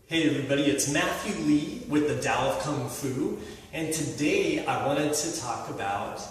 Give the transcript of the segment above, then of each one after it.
Hey everybody, it's Matthew Lee with the Tao of Kung Fu, and today I wanted to talk about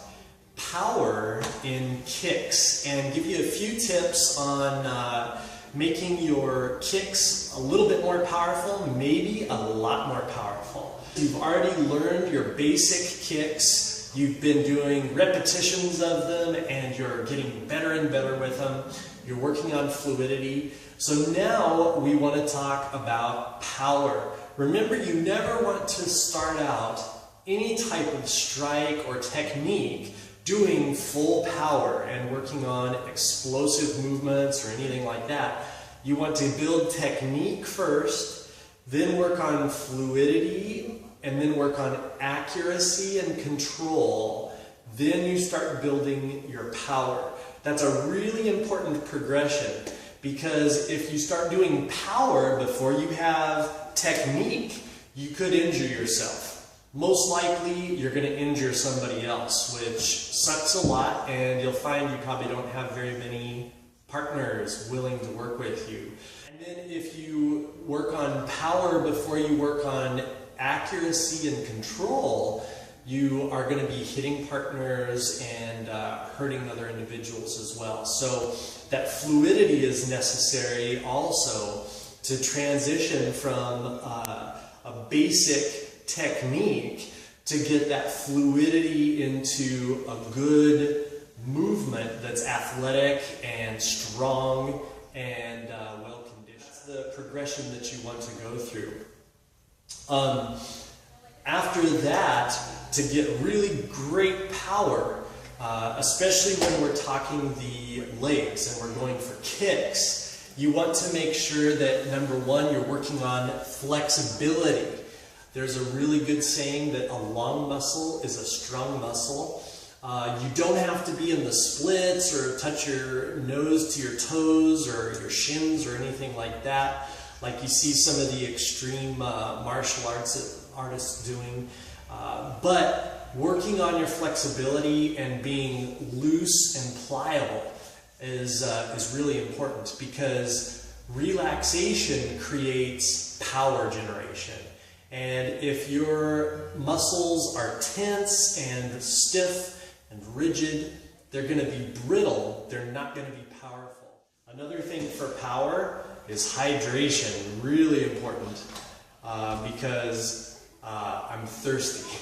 power in kicks and give you a few tips on making your kicks a little bit more powerful, maybe a lot more powerful. You've already learned your basic kicks, you've been doing repetitions of them, and you're getting better and better with them. You're working on fluidity. So now we want to talk about power. Remember, you never want to start out any type of strike or technique doing full power and working on explosive movements or anything like that. You want to build technique first, then work on fluidity, and then work on accuracy and control. Then you start building your power. That's a really important progression, because if you start doing power before you have technique, you could injure yourself. Most likely, you're going to injure somebody else, which sucks a lot, and you'll find you probably don't have very many partners willing to work with you. And then if you work on power before you work on accuracy and control, you are going to be hitting partners and hurting other individuals as well. So that fluidity is necessary also to transition from a basic technique to get that fluidity into a good movement that's athletic and strong and well-conditioned. That's the progression that you want to go through. After that, to get really great power, especially when we're talking the legs and we're going for kicks, you want to make sure that, number one, you're working on flexibility. There's a really good saying that a long muscle is a strong muscle. You don't have to be in the splits or touch your nose to your toes or your shins or anything like that, like you see some of the extreme martial artists doing. But working on your flexibility and being loose and pliable is really important, because relaxation creates power generation. And if your muscles are tense and stiff and rigid, they're going to be brittle. They're not going to be powerful. Another thing for power is hydration. Really important, because I'm thirsty.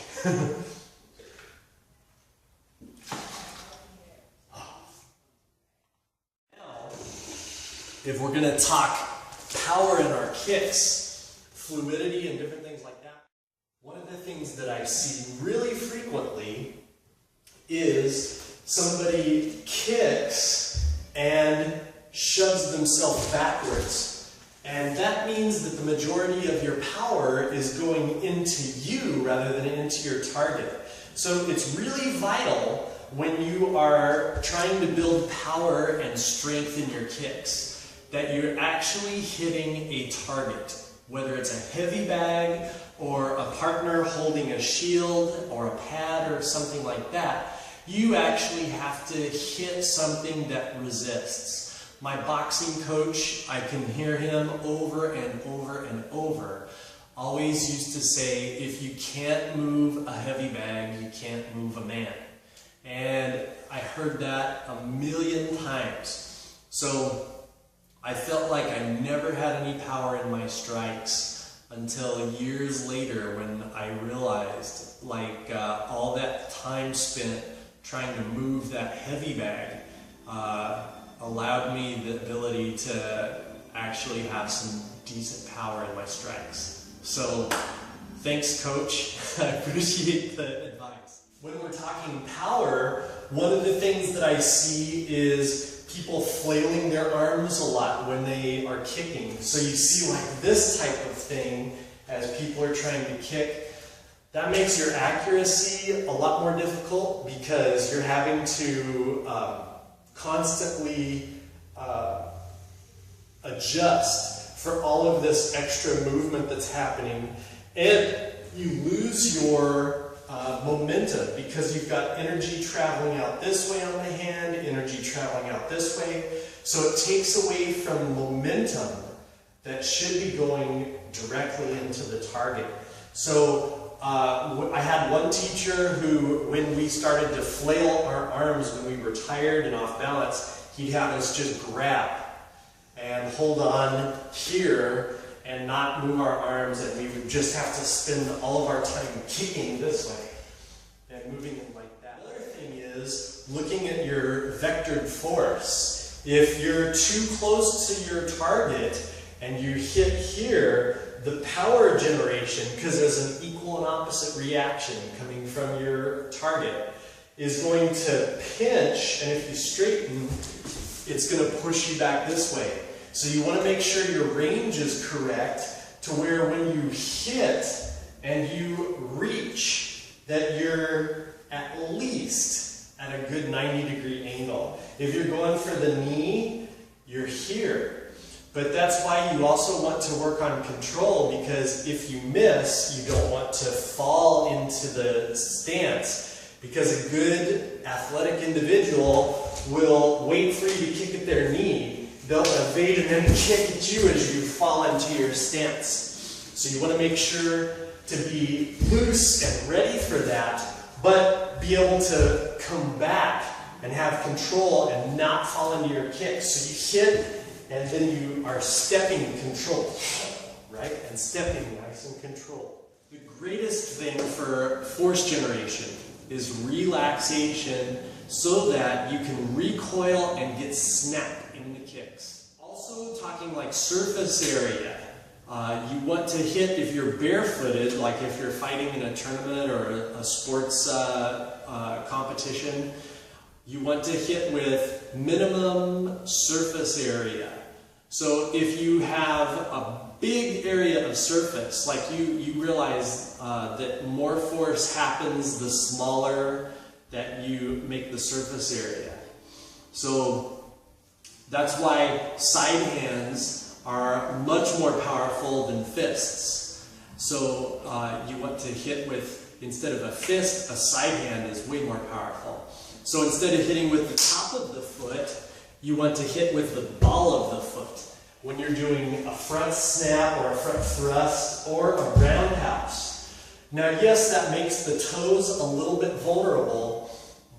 Now, if we're going to talk power in our kicks, fluidity and different things like that, one of the things that I see really frequently is somebody kicks and shoves themselves backwards. And that means that the majority of your power is going into you rather than into your target. So it's really vital when you are trying to build power and strength in your kicks that you're actually hitting a target. Whether it's a heavy bag or a partner holding a shield or a pad or something like that, you actually have to hit something that resists. My boxing coach, I can hear him over and over and over, always used to say, if you can't move a heavy bag, you can't move a man. And I heard that a million times. So I felt like I never had any power in my strikes until years later, when I realized, like, all that time spent trying to move that heavy bag allowed me the ability to actually have some decent power in my strikes. So thanks, coach. I appreciate the advice. When we're talking power, one of the things that I see is people flailing their arms a lot when they are kicking. So you see like this type of thing as people are trying to kick. That makes your accuracy a lot more difficult, because you're having to constantly adjust for all of this extra movement that's happening, and you lose your momentum, because you've got energy traveling out this way on the hand, energy traveling out this way, so it takes away from momentum that should be going directly into the target. So I had one teacher who, when we started to flail our arms when we were tired and off balance, he'd have us just grab and hold on here and not move our arms, and we would just have to spend all of our time kicking this way and moving it like that. Another thing is looking at your vectored force. If you're too close to your target and you hit here, the power generation, because there's an equal and opposite reaction coming from your target, is going to pinch, and if you straighten, it's going to push you back this way. So you want to make sure your range is correct to where when you hit and you reach, that you're at least at a good 90-degree angle. If you're going for the knee, you're here. But that's why you also want to work on control, because if you miss, you don't want to fall into the stance, because a good athletic individual will wait for you to kick at their knee. They'll evade and then kick at you as you fall into your stance. So you want to make sure to be loose and ready for that, but be able to come back and have control and not fall into your kicks. So you hit, and then you are stepping control, right? And stepping nice and controlled. The greatest thing for force generation is relaxation, so that you can recoil and get snap in the kicks. Also, talking like surface area. You want to hit, if you're barefooted, like if you're fighting in a tournament or a sports competition, you want to hit with minimum surface area. So if you have a big area of surface, like you realize that more force happens the smaller that you make the surface area. So that's why side hands are much more powerful than fists. So you want to hit with, instead of a fist, a side hand is way more powerful. So instead of hitting with the top of the foot, you want to hit with the ball of the foot. When you're doing a front snap or a front thrust or a roundhouse. Now yes, that makes the toes a little bit vulnerable,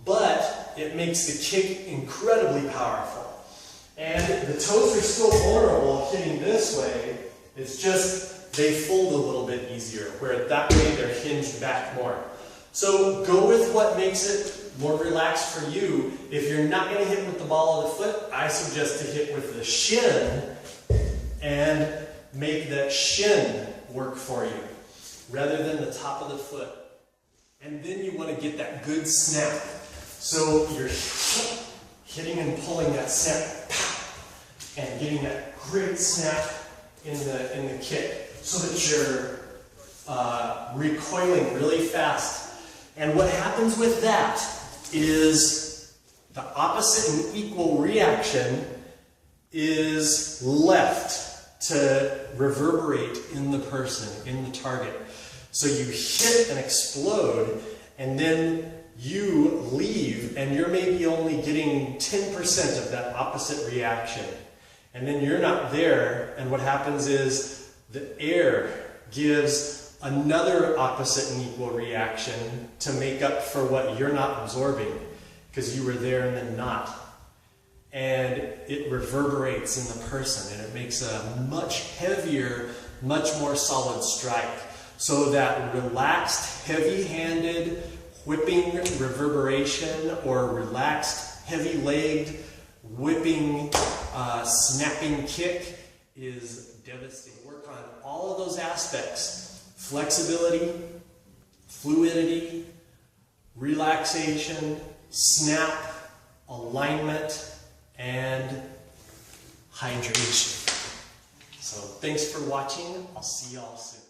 but it makes the kick incredibly powerful. And the toes are still vulnerable hitting this way, it's just they fold a little bit easier, where that way they're hinged back more. So go with what makes it more relaxed for you. If you're not going to hit with the ball of the foot, I suggest to hit with the shin and make that shin work for you, rather than the top of the foot. And then you want to get that good snap. So you're hitting and pulling that snap, and getting that great snap in the kick, so that you're recoiling really fast. And what happens with that is the opposite and equal reaction is left to reverberate in the person, in the target. So you hit and explode, and then you leave, and you're maybe only getting 10% of that opposite reaction. And then you're not there, and what happens is the air gives another opposite and equal reaction to make up for what you're not absorbing, because you were there and then not. And it reverberates in the person, and it makes a much heavier, much more solid strike. So that relaxed, heavy-handed, whipping reverberation, or relaxed, heavy-legged, whipping, snapping kick is devastating. Work on all of those aspects: flexibility, fluidity, relaxation, snap, alignment, and hydration. So thanks for watching. I'll see y'all soon.